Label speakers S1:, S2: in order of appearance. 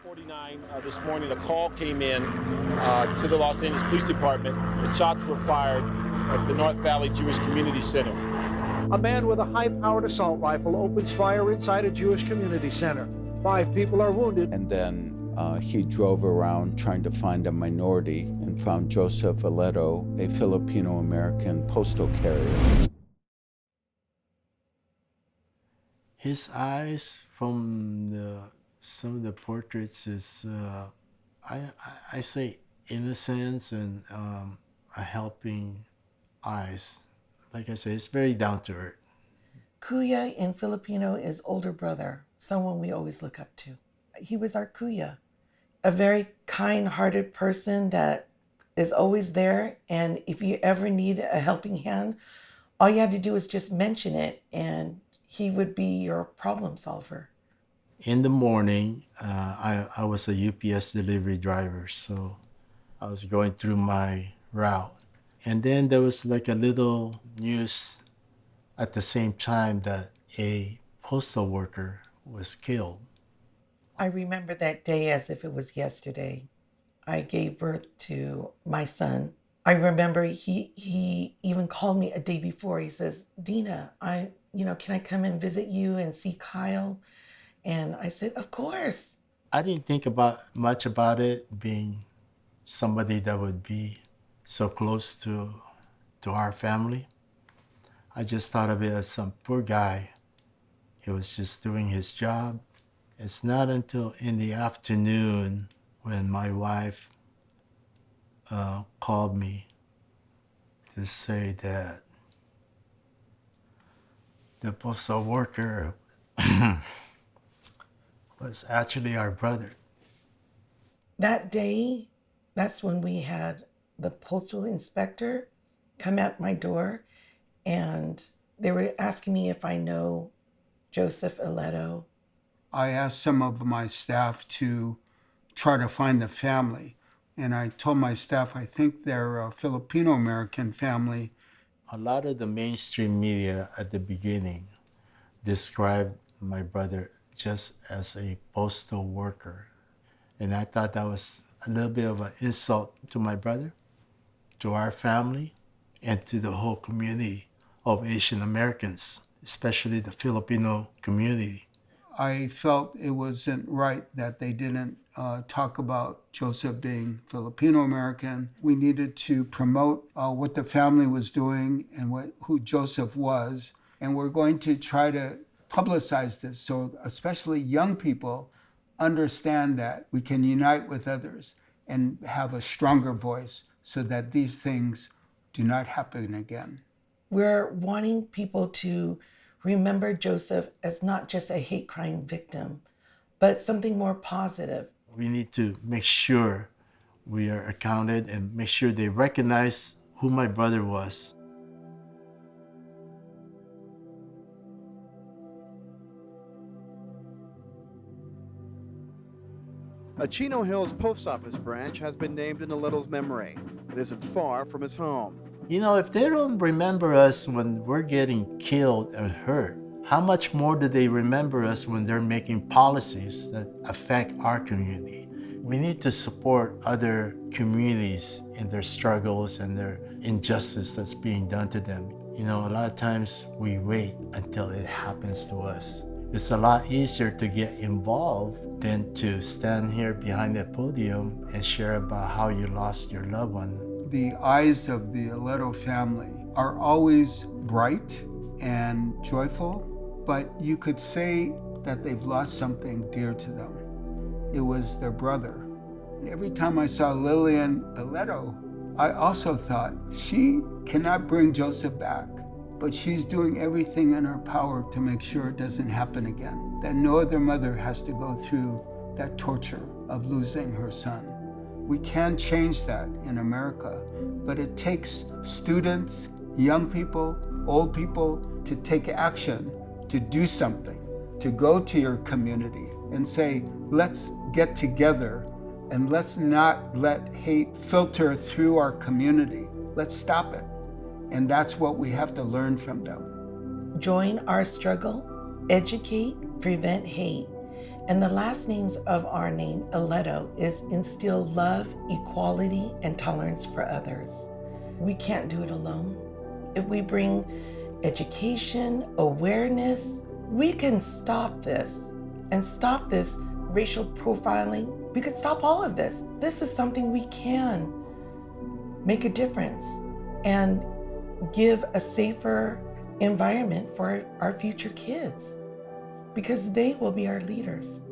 S1: 5:49 this morning, a call came in to the Los Angeles Police Department that shots were fired at the North Valley Jewish Community Center.
S2: A man with a high-powered assault rifle opens fire inside a Jewish community center. 5 people are wounded.
S3: And then he drove around trying to find a minority and found Joseph Ileto, a Filipino-American postal carrier.
S4: His eyes from some of the portraits is, I say innocence and a helping eyes. Like I say, it's very down to earth.
S5: Kuya in Filipino is older brother, someone we always look up to. He was our kuya, a very kind-hearted person that is always there. And if you ever need a helping hand, all you had to do is just mention it and he would be your problem solver.
S4: In the morning, I was a UPS delivery driver, so I was going through my route. And then there was like a little news at the same time that a postal worker was killed.
S5: I remember that day as if it was yesterday. I gave birth to my son. I remember he even called me a day before. He says, Deena, can I come and visit you and see Kyle? And I said, of course.
S4: I didn't think much about it being somebody that would be so close to our family. I just thought of it as some poor guy. He was just doing his job. It's not until in the afternoon when my wife called me to say that the postal worker was actually our brother.
S5: That day, that's when we had the postal inspector come at my door and they were asking me if I know Joseph Ileto.
S6: I asked some of my staff to try to find the family. And I told my staff, I think they're a Filipino-American family.
S4: A lot of the mainstream media at the beginning described my brother just as a postal worker. And I thought that was a little bit of an insult to my brother, to our family, and to the whole community of Asian Americans, especially the Filipino community.
S6: I felt it wasn't right that they didn't talk about Joseph being Filipino-American. We needed to promote what the family was doing and who Joseph was. And we're going to try to publicize this so especially young people understand that we can unite with others and have a stronger voice so that these things do not happen again.
S5: We're wanting people to remember Joseph as not just a hate crime victim, but something more positive.
S4: We need to make sure we are accounted and make sure they recognize who my brother was.
S7: A Chino Hills post office branch has been named in Ileto's memory. It isn't far from his home.
S4: You know, if they don't remember us when we're getting killed or hurt, how much more do they remember us when they're making policies that affect our community? We need to support other communities in their struggles and their injustice that's being done to them. You know, a lot of times we wait until it happens to us. It's a lot easier to get involved than to stand here behind the podium and share about how you lost your loved one.
S6: The eyes of the Ileto family are always bright and joyful, but you could say that they've lost something dear to them. It was their brother. And every time I saw Lillian Ileto, I also thought, she cannot bring Joseph back, but she's doing everything in her power to make sure it doesn't happen again, that no other mother has to go through that torture of losing her son. We can change that in America, but it takes students, young people, old people to take action, to do something, to go to your community and say, let's get together and let's not let hate filter through our community. Let's stop it. And that's what we have to learn from them.
S5: Join our struggle, educate, prevent hate, And the last names of our name, Ileto, is instill love, equality, and tolerance for others. We can't do it alone. If we bring education, awareness, we can stop this and stop this racial profiling. We could stop all of this. This is something we can make a difference and give a safer environment for our future kids, because they will be our leaders.